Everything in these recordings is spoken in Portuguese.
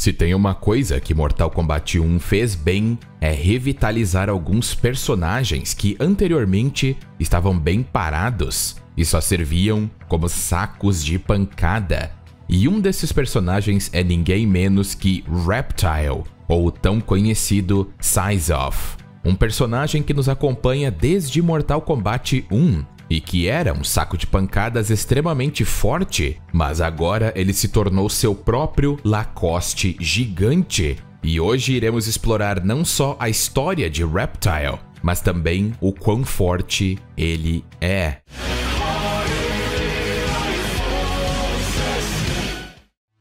Se tem uma coisa que Mortal Kombat 1 fez bem, é revitalizar alguns personagens que anteriormente estavam bem parados e só serviam como sacos de pancada. E um desses personagens é ninguém menos que Reptile, ou o tão conhecido Syzoth, um personagem que nos acompanha desde Mortal Kombat 1 e que era um saco de pancadas extremamente forte, mas agora ele se tornou seu próprio Lacoste gigante. E hoje iremos explorar não só a história de Reptile, mas também o quão forte ele é.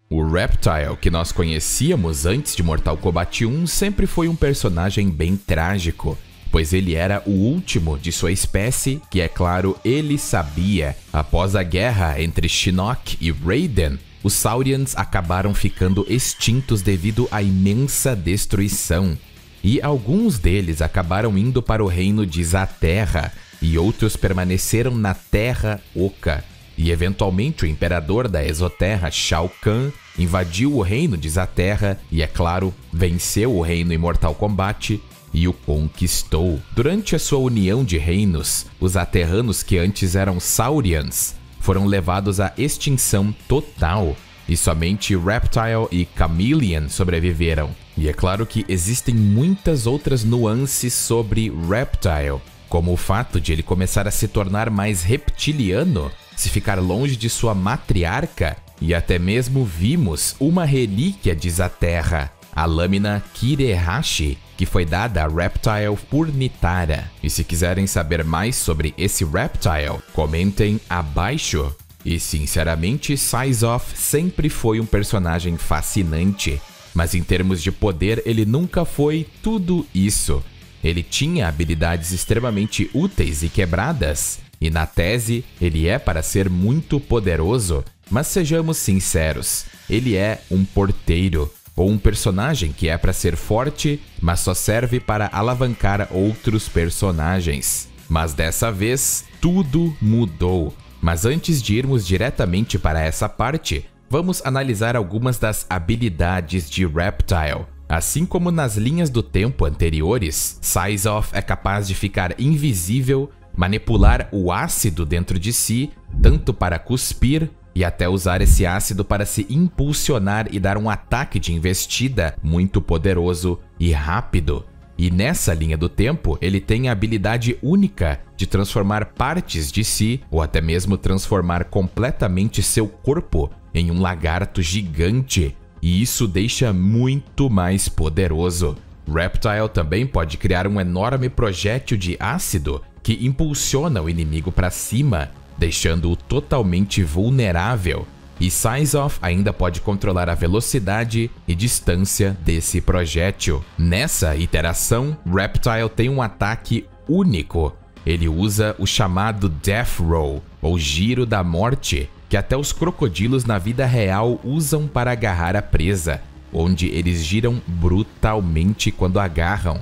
O Reptile que nós conhecíamos antes de Mortal Kombat 1 sempre foi um personagem bem trágico, pois ele era o último de sua espécie, que é claro, ele sabia. Após a guerra entre Shinnok e Raiden, os Saurians acabaram ficando extintos devido à imensa destruição. E alguns deles acabaram indo para o reino de Zaterra, e outros permaneceram na Terra Oca. E eventualmente o imperador da Exoterra, Shao Kahn, invadiu o reino de Zaterra e, é claro, venceu o reino em Mortal Kombat e o conquistou. Durante a sua união de reinos, os Aterranos que antes eram Saurians foram levados à extinção total e somente Reptile e Chameleon sobreviveram. E é claro que existem muitas outras nuances sobre Reptile, como o fato de ele começar a se tornar mais reptiliano, se ficar longe de sua matriarca, e até mesmo vimos uma relíquia de Zaterra, a lâmina Kirehashi, que foi dada a Reptile por Nitara. E se quiserem saber mais sobre esse Reptile, comentem abaixo. E sinceramente, Syzoth sempre foi um personagem fascinante, mas em termos de poder ele nunca foi tudo isso. Ele tinha habilidades extremamente úteis e quebradas, e na tese ele é para ser muito poderoso, mas sejamos sinceros, ele é um porteiro, ou um personagem que é para ser forte, mas só serve para alavancar outros personagens. Mas dessa vez, tudo mudou. Mas antes de irmos diretamente para essa parte, vamos analisar algumas das habilidades de Reptile. Assim como nas linhas do tempo anteriores, Syzoth é capaz de ficar invisível, manipular o ácido dentro de si, tanto para cuspir, e até usar esse ácido para se impulsionar e dar um ataque de investida muito poderoso e rápido. E nessa linha do tempo, ele tem a habilidade única de transformar partes de si, ou até mesmo transformar completamente seu corpo em um lagarto gigante, e isso deixa muito mais poderoso. Reptile também pode criar um enorme projétil de ácido que impulsiona o inimigo para cima, deixando-o totalmente vulnerável. E Syzoth ainda pode controlar a velocidade e distância desse projétil. Nessa iteração, Reptile tem um ataque único. Ele usa o chamado Death Roll, ou Giro da Morte, que até os crocodilos na vida real usam para agarrar a presa, onde eles giram brutalmente quando agarram.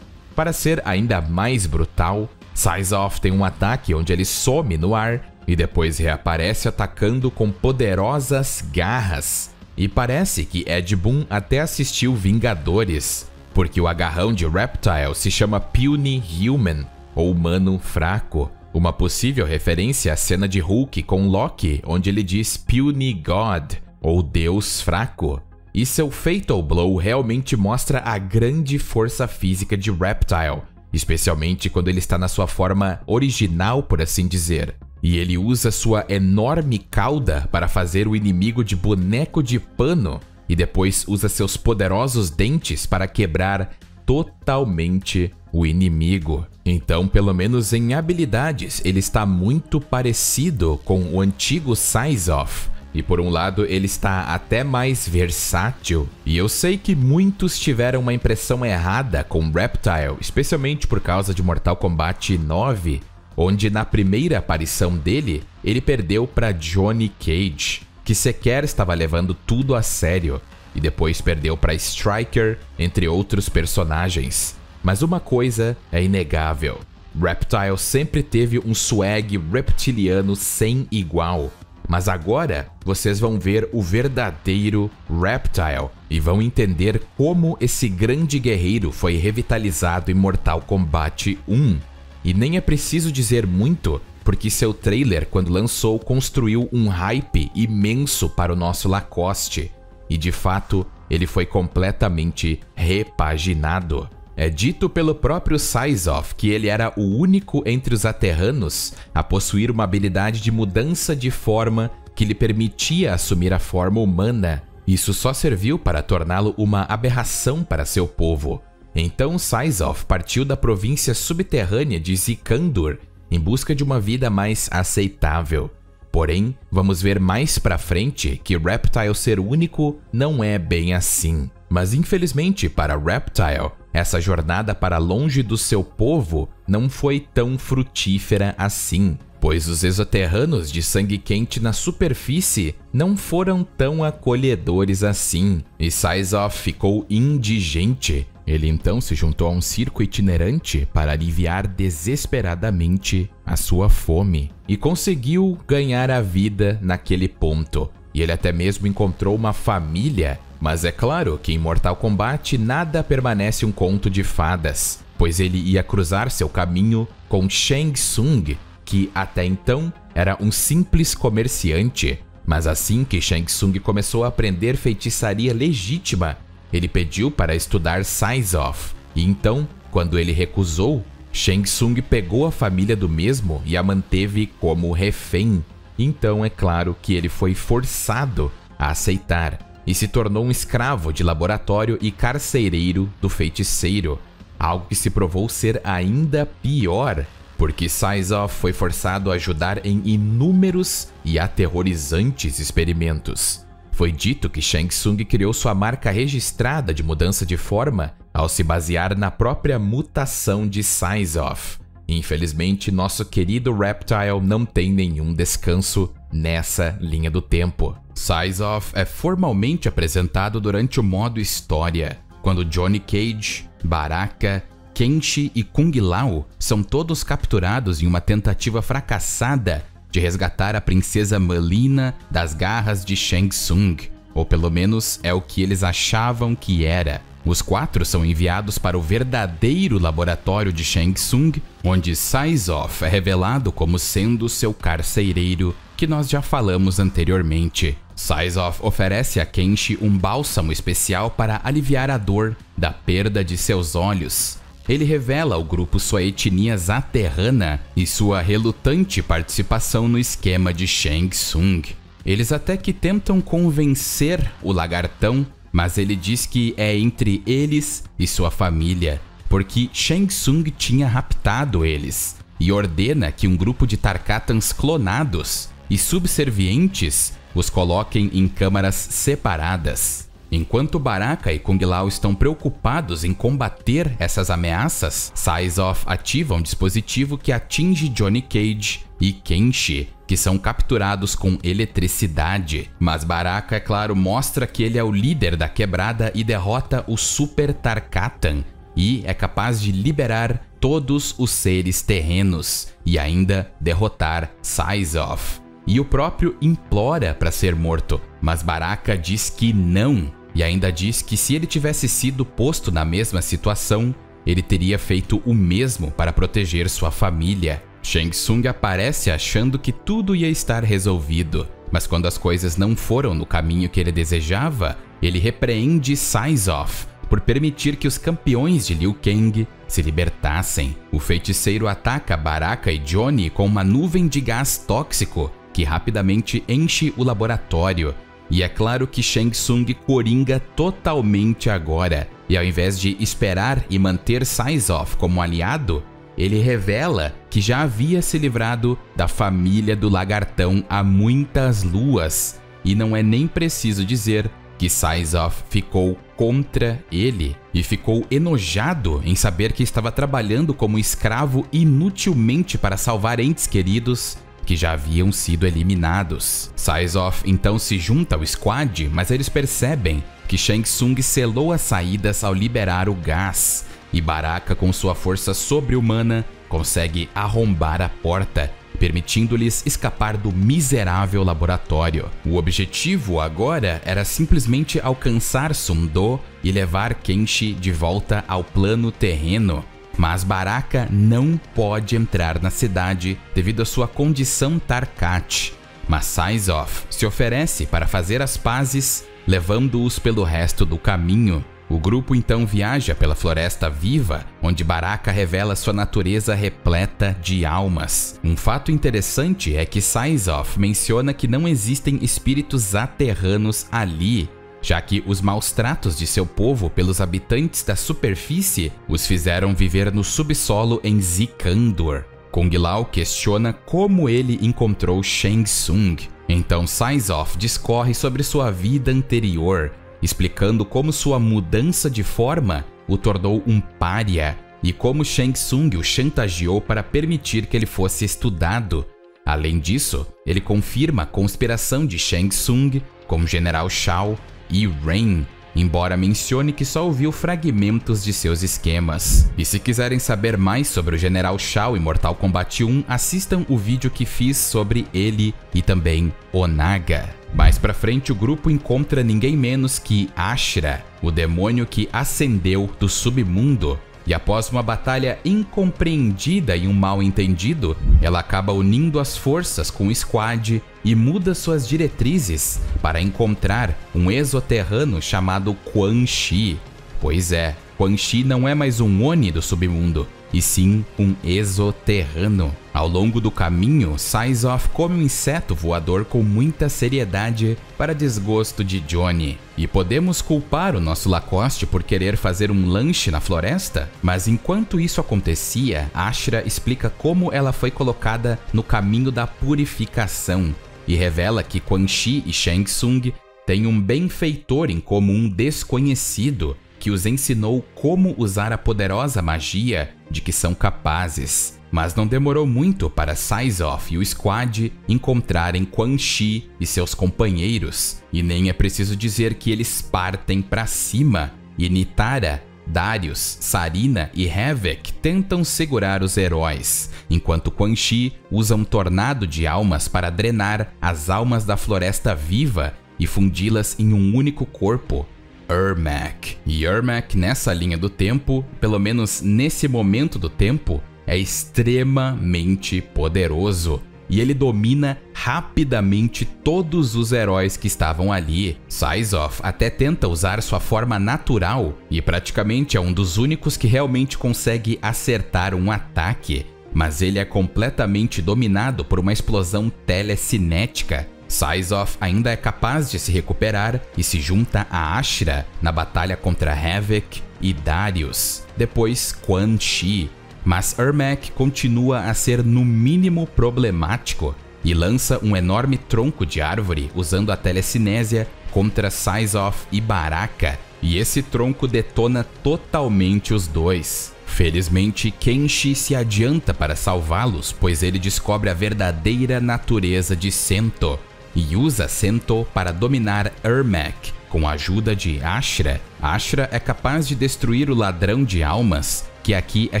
Para ser ainda mais brutal, Syzoth tem um ataque onde ele some no ar e depois reaparece atacando com poderosas garras. E parece que Ed Boon até assistiu Vingadores, porque o agarrão de Reptile se chama Puny Human, ou humano fraco. Uma possível referência à cena de Hulk com Loki, onde ele diz Puny God, ou Deus fraco. E seu Fatal Blow realmente mostra a grande força física de Reptile, especialmente quando ele está na sua forma original, por assim dizer. E ele usa sua enorme cauda para fazer o inimigo de boneco de pano e depois usa seus poderosos dentes para quebrar totalmente o inimigo. Então, pelo menos em habilidades, ele está muito parecido com o antigo Syzoth. E por um lado, ele está até mais versátil. E eu sei que muitos tiveram uma impressão errada com Reptile, especialmente por causa de Mortal Kombat 9, onde na primeira aparição dele, ele perdeu para Johnny Cage, que sequer estava levando tudo a sério, e depois perdeu para Striker, entre outros personagens. Mas uma coisa é inegável, Reptile sempre teve um swag reptiliano sem igual. Mas agora vocês vão ver o verdadeiro Reptile e vão entender como esse grande guerreiro foi revitalizado em Mortal Kombat 1. E nem é preciso dizer muito, porque seu trailer, quando lançou, construiu um hype imenso para o nosso Lacoste. E de fato, ele foi completamente repaginado. É dito pelo próprio Syzoth que ele era o único entre os Aterranos a possuir uma habilidade de mudança de forma que lhe permitia assumir a forma humana. Isso só serviu para torná-lo uma aberração para seu povo. Então Syzoth partiu da província subterrânea de Zikandur em busca de uma vida mais aceitável. Porém, vamos ver mais pra frente que Reptile ser único não é bem assim. Mas infelizmente para Reptile, essa jornada para longe do seu povo não foi tão frutífera assim, pois os exoterranos de sangue quente na superfície não foram tão acolhedores assim, e Syzoth ficou indigente. Ele então se juntou a um circo itinerante para aliviar desesperadamente a sua fome, e conseguiu ganhar a vida naquele ponto. E ele até mesmo encontrou uma família. Mas é claro que em Mortal Kombat nada permanece um conto de fadas, pois ele ia cruzar seu caminho com Shang Tsung, que até então era um simples comerciante. Mas assim que Shang Tsung começou a aprender feitiçaria legítima, ele pediu para estudar Syzoth. E então, quando ele recusou, Shang Tsung pegou a família do mesmo e a manteve como refém. Então é claro que ele foi forçado a aceitar e se tornou um escravo de laboratório e carcereiro do feiticeiro, algo que se provou ser ainda pior, porque Syzoth foi forçado a ajudar em inúmeros e aterrorizantes experimentos. Foi dito que Shang Tsung criou sua marca registrada de mudança de forma ao se basear na própria mutação de Syzoth. Infelizmente, nosso querido Reptile não tem nenhum descanso nessa linha do tempo. Syzoth é formalmente apresentado durante o modo História, quando Johnny Cage, Baraka, Kenshi e Kung Lao são todos capturados em uma tentativa fracassada de resgatar a princesa Mileena das garras de Shang Tsung, ou pelo menos é o que eles achavam que era. Os 4 são enviados para o verdadeiro laboratório de Shang Tsung, onde Syzoth é revelado como sendo seu carcereiro, que nós já falamos anteriormente. Syzoth oferece a Kenshi um bálsamo especial para aliviar a dor da perda de seus olhos. Ele revela ao grupo sua etnia Zaterrana e sua relutante participação no esquema de Shang Tsung. Eles até que tentam convencer o lagartão, mas ele diz que é entre eles e sua família, porque Shang Tsung tinha raptado eles, e ordena que um grupo de Tarkatans clonados e subservientes os coloquem em câmaras separadas. Enquanto Baraka e Kung Lao estão preocupados em combater essas ameaças, Syzoth ativa um dispositivo que atinge Johnny Cage e Kenshi, que são capturados com eletricidade. Mas Baraka, é claro, mostra que ele é o líder da quebrada e derrota o Super Tarkatan, e é capaz de liberar todos os seres terrenos e ainda derrotar Syzoth. E o próprio implora para ser morto, mas Baraka diz que não. E ainda diz que se ele tivesse sido posto na mesma situação, ele teria feito o mesmo para proteger sua família. Shang Tsung aparece achando que tudo ia estar resolvido, mas quando as coisas não foram no caminho que ele desejava, ele repreende Syzoth por permitir que os campeões de Liu Kang se libertassem. O feiticeiro ataca Baraka e Johnny com uma nuvem de gás tóxico que rapidamente enche o laboratório. E é claro que Shang Tsung coringa totalmente agora, e ao invés de esperar e manter Syzoth como aliado, ele revela que já havia se livrado da família do lagartão há muitas luas, e não é nem preciso dizer que Syzoth ficou contra ele e ficou enojado em saber que estava trabalhando como escravo inutilmente para salvar entes queridos que já haviam sido eliminados. Syzoth então se junta ao squad, mas eles percebem que Shang Tsung selou as saídas ao liberar o gás, e Baraka, com sua força sobre-humana, consegue arrombar a porta, permitindo-lhes escapar do miserável laboratório. O objetivo agora era simplesmente alcançar Sun-Do e levar Kenshi de volta ao plano terreno. Mas Baraka não pode entrar na cidade devido à sua condição Tarkat. Mas Syzoth se oferece para fazer as pazes, levando-os pelo resto do caminho. O grupo então viaja pela Floresta Viva, onde Baraka revela sua natureza repleta de almas. Um fato interessante é que Syzoth menciona que não existem espíritos aterranos ali, já que os maus tratos de seu povo pelos habitantes da superfície os fizeram viver no subsolo em Zikandur. Kung Lao questiona como ele encontrou Shang Tsung. Então Syzoth discorre sobre sua vida anterior, explicando como sua mudança de forma o tornou um pária e como Shang Tsung o chantageou para permitir que ele fosse estudado. Além disso, ele confirma a conspiração de Shang Tsung com General Shao e Rain, embora mencione que só ouviu fragmentos de seus esquemas. E se quiserem saber mais sobre o General Shao em Mortal Kombat 1, assistam o vídeo que fiz sobre ele e também Onaga. Mais pra frente, o grupo encontra ninguém menos que Ashra, o demônio que ascendeu do submundo. E após uma batalha incompreendida e um mal-entendido, ela acaba unindo as forças com o Squad e muda suas diretrizes para encontrar um exoterrano chamado Quan Chi. Pois é, Quan Chi não é mais um Oni do submundo, e sim um exoterrano. Ao longo do caminho, Syzoth come um inseto voador com muita seriedade para desgosto de Johnny. E podemos culpar o nosso Lacoste por querer fazer um lanche na floresta? Mas enquanto isso acontecia, Ashra explica como ela foi colocada no caminho da purificação e revela que Quan Chi e Shang Tsung têm um benfeitor em comum desconhecido que os ensinou como usar a poderosa magia de que são capazes. Mas não demorou muito para Syzoth e o Squad encontrarem Quan Chi e seus companheiros, e nem é preciso dizer que eles partem para cima, e Nitara, Darius, Sarina e Havoc tentam segurar os heróis, enquanto Quan Chi usa um tornado de almas para drenar as almas da Floresta Viva e fundi-las em um único corpo, Ermac. E Ermac, nessa linha do tempo, pelo menos nesse momento do tempo, é extremamente poderoso. E ele domina rapidamente todos os heróis que estavam ali. Syzoth até tenta usar sua forma natural e praticamente é um dos únicos que realmente consegue acertar um ataque. Mas ele é completamente dominado por uma explosão telecinética. Syzoth ainda é capaz de se recuperar e se junta a Ashra na batalha contra Havoc e Darius, depois Quan Chi. Mas Ermac continua a ser no mínimo problemático e lança um enorme tronco de árvore usando a telecinésia contra Syzoth e Baraka, e esse tronco detona totalmente os dois. Felizmente, Kenshi se adianta para salvá-los, pois ele descobre a verdadeira natureza de Sento e usa Sento para dominar Ermac. Com a ajuda de Ashra, Ashra é capaz de destruir o ladrão de almas, que aqui é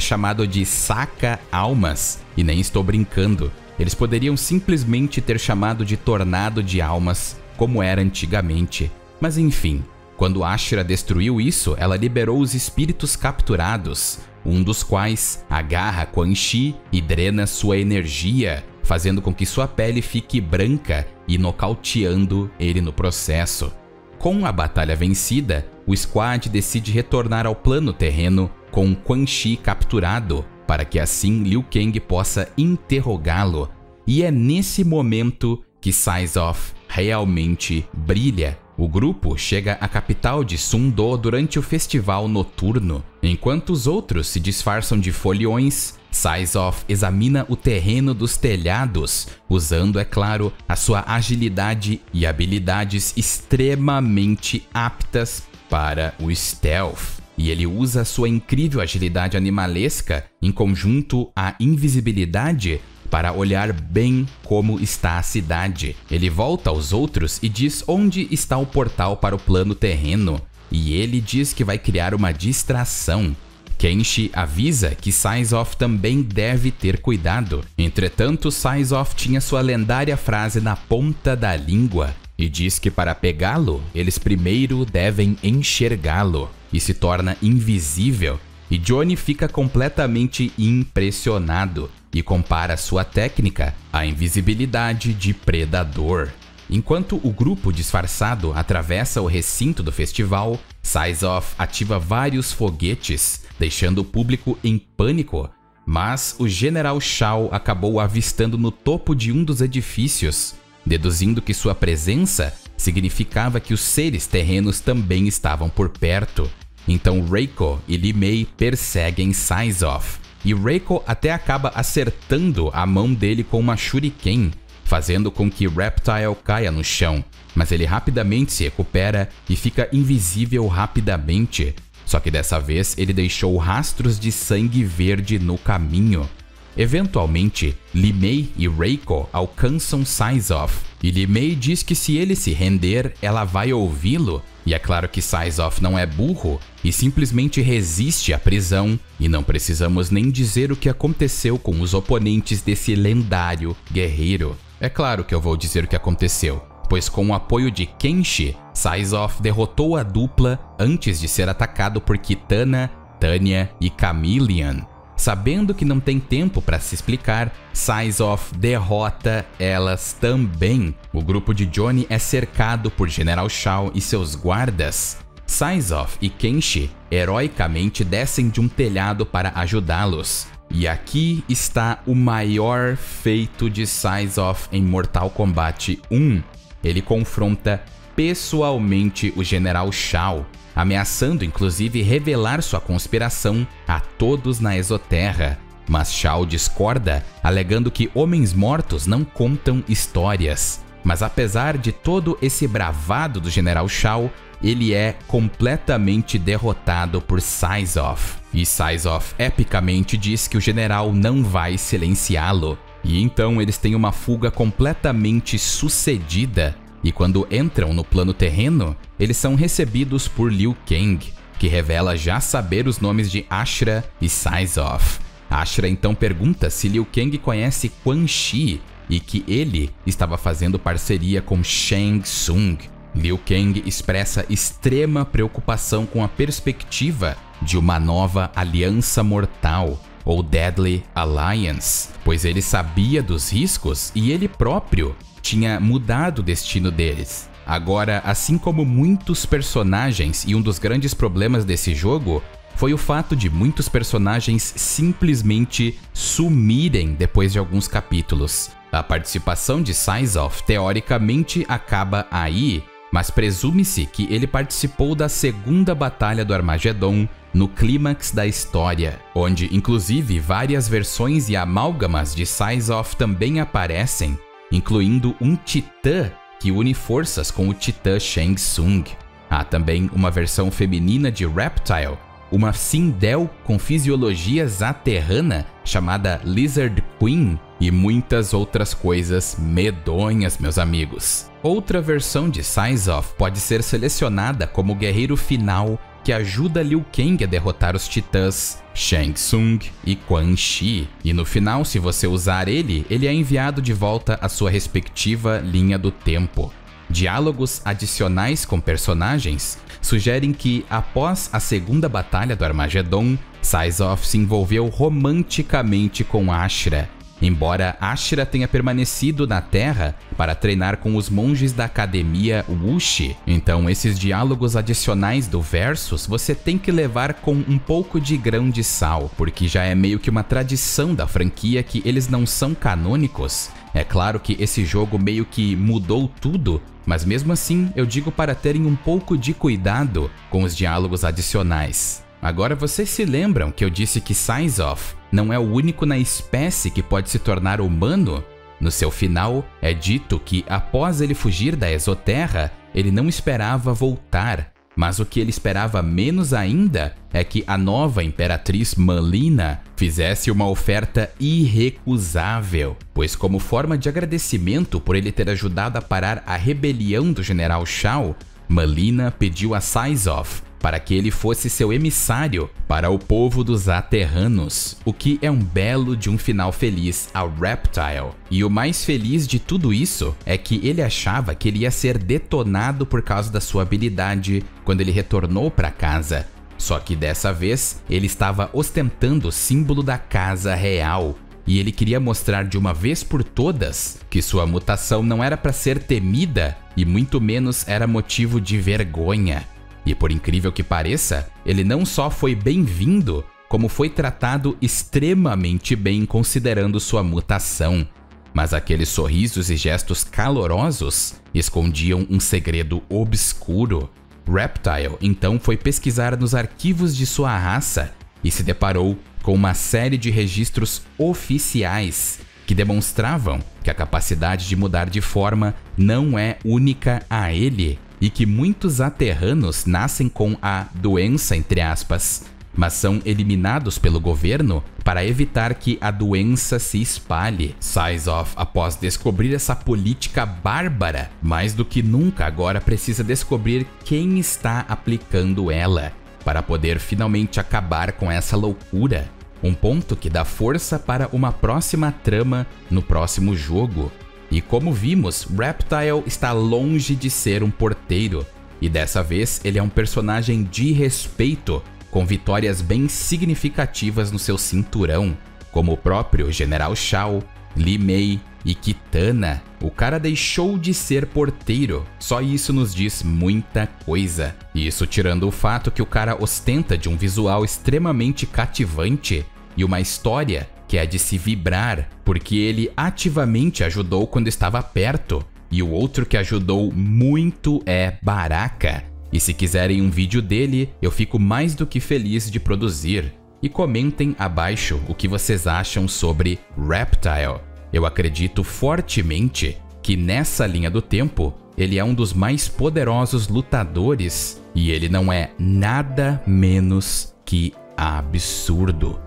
chamado de Saca-Almas, e nem estou brincando. Eles poderiam simplesmente ter chamado de Tornado de Almas, como era antigamente. Mas enfim, quando Ashra destruiu isso, ela liberou os espíritos capturados, um dos quais agarra Quan Chi e drena sua energia, fazendo com que sua pele fique branca e nocauteando ele no processo. Com a batalha vencida, o Squad decide retornar ao plano terreno com Quan Chi capturado, para que assim Liu Kang possa interrogá-lo. E é nesse momento que Syzoth realmente brilha. O grupo chega à capital de Sun-Do durante o festival noturno. Enquanto os outros se disfarçam de foliões, Syzoth examina o terreno dos telhados, usando, é claro, a sua agilidade e habilidades extremamente aptas para o stealth. E ele usa sua incrível agilidade animalesca, em conjunto à invisibilidade, para olhar bem como está a cidade. Ele volta aos outros e diz onde está o portal para o plano terreno, e ele diz que vai criar uma distração. Kenshi avisa que Syzoth também deve ter cuidado. Entretanto, Syzoth tinha sua lendária frase na ponta da língua e diz que para pegá-lo, eles primeiro devem enxergá-lo e se torna invisível. E Johnny fica completamente impressionado e compara sua técnica à invisibilidade de predador. Enquanto o grupo disfarçado atravessa o recinto do festival, Syzoth ativa vários foguetes, deixando o público em pânico. Mas o General Shao acabou avistando no topo de um dos edifícios, deduzindo que sua presença significava que os seres terrenos também estavam por perto. Então Reiko e Li Mei perseguem Syzoth, e Reiko até acaba acertando a mão dele com uma shuriken, fazendo com que Reptile caia no chão, mas ele rapidamente se recupera e fica invisível rapidamente. Só que dessa vez ele deixou rastros de sangue verde no caminho. Eventualmente, Li Mei e Reiko alcançam Syzoth, e Li Mei diz que se ele se render, ela vai ouvi-lo. E é claro que Syzoth não é burro e simplesmente resiste à prisão, e não precisamos nem dizer o que aconteceu com os oponentes desse lendário guerreiro. É claro que eu vou dizer o que aconteceu, pois com o apoio de Kenshi, Syzoth derrotou a dupla antes de ser atacado por Kitana, Tanya e Chameleon. Sabendo que não tem tempo para se explicar, Syzoth derrota elas também. O grupo de Johnny é cercado por General Shao e seus guardas. Syzoth e Kenshi heroicamente descem de um telhado para ajudá-los. E aqui está o maior feito de Syzoth em Mortal Kombat 1. Ele confronta pessoalmente o General Shao, ameaçando inclusive revelar sua conspiração a todos na Exoterra. Mas Shao discorda, alegando que homens mortos não contam histórias. Mas apesar de todo esse bravado do General Shao, ele é completamente derrotado por Syzoth. E Syzoth epicamente diz que o general não vai silenciá-lo. E então eles têm uma fuga completamente sucedida. E quando entram no plano terreno, eles são recebidos por Liu Kang, que revela já saber os nomes de Ashra e Syzoth. Ashra então pergunta se Liu Kang conhece Quan Chi e que ele estava fazendo parceria com Shang Tsung. Liu Kang expressa extrema preocupação com a perspectiva de uma nova aliança mortal, ou Deadly Alliance, pois ele sabia dos riscos e ele próprio tinha mudado o destino deles. Agora, assim como muitos personagens, e um dos grandes problemas desse jogo foi o fato de muitos personagens simplesmente sumirem depois de alguns capítulos. A participação de Syzoth teoricamente acaba aí, mas presume-se que ele participou da segunda batalha do Armagedon no clímax da história, onde inclusive várias versões e amálgamas de Syzoth também aparecem, incluindo um titã que une forças com o titã Shang Tsung. Há também uma versão feminina de Reptile, uma Sindel com fisiologia zaterrana chamada Lizard Queen, e muitas outras coisas medonhas, meus amigos. Outra versão de Syzoth pode ser selecionada como o guerreiro final que ajuda Liu Kang a derrotar os titãs Shang Tsung e Quan Chi. E no final, se você usar ele é enviado de volta à sua respectiva linha do tempo. Diálogos adicionais com personagens sugerem que, após a segunda batalha do Armagedon, Syzoth se envolveu romanticamente com Ashra, embora Ashra tenha permanecido na Terra para treinar com os monges da Academia Wuxi. Então esses diálogos adicionais do Versus você tem que levar com um pouco de grão de sal, porque já é meio que uma tradição da franquia que eles não são canônicos. É claro que esse jogo meio que mudou tudo, mas mesmo assim eu digo para terem um pouco de cuidado com os diálogos adicionais. Agora vocês se lembram que eu disse que Syzoth não é o único na espécie que pode se tornar humano? No seu final, é dito que após ele fugir da Exoterra, ele não esperava voltar, mas o que ele esperava menos ainda é que a nova Imperatriz Mileena fizesse uma oferta irrecusável, pois como forma de agradecimento por ele ter ajudado a parar a rebelião do General Shao, Mileena pediu a Syzoth para que ele fosse seu emissário para o povo dos Aterranos, o que é um belo de um final feliz ao Reptile. E o mais feliz de tudo isso é que ele achava que ele ia ser detonado por causa da sua habilidade quando ele retornou para casa. Só que dessa vez ele estava ostentando o símbolo da casa real. E ele queria mostrar de uma vez por todas que sua mutação não era para ser temida e muito menos era motivo de vergonha. E por incrível que pareça, ele não só foi bem-vindo, como foi tratado extremamente bem considerando sua mutação. Mas aqueles sorrisos e gestos calorosos escondiam um segredo obscuro. Reptile então foi pesquisar nos arquivos de sua raça e se deparou com uma série de registros oficiais que demonstravam que a capacidade de mudar de forma não é única a ele e que muitos Aterranos nascem com a doença, entre aspas, mas são eliminados pelo governo para evitar que a doença se espalhe. Syzoth, após descobrir essa política bárbara, mais do que nunca agora precisa descobrir quem está aplicando ela, para poder finalmente acabar com essa loucura. Um ponto que dá força para uma próxima trama no próximo jogo. E como vimos, Reptile está longe de ser um porteiro, e dessa vez ele é um personagem de respeito, com vitórias bem significativas no seu cinturão, como o próprio General Shao, Li Mei e Kitana. O cara deixou de ser porteiro, só isso nos diz muita coisa. Isso tirando o fato que o cara ostenta de um visual extremamente cativante e uma história que é de se vibrar, porque ele ativamente ajudou quando estava perto, e o outro que ajudou muito é Baraka. E se quiserem um vídeo dele, eu fico mais do que feliz de produzir. E comentem abaixo o que vocês acham sobre Reptile. Eu acredito fortemente que nessa linha do tempo, ele é um dos mais poderosos lutadores e ele não é nada menos que absurdo.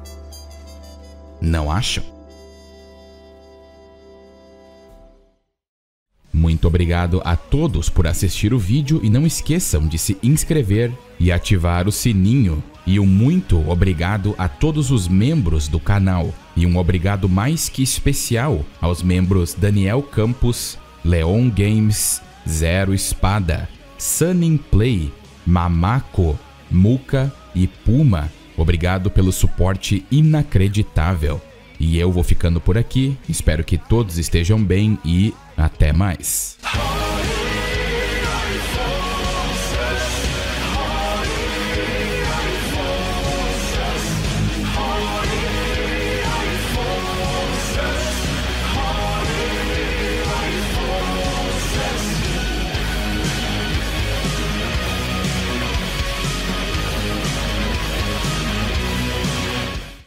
Não acham? Muito obrigado a todos por assistir o vídeo e não esqueçam de se inscrever e ativar o sininho. E um muito obrigado a todos os membros do canal. E um obrigado mais que especial aos membros Daniel Campos, Leon Games, Zero Espada, Sunning Play, Mamako, Muka e Puma. Obrigado pelo suporte inacreditável. E eu vou ficando por aqui. Espero que todos estejam bem e até mais.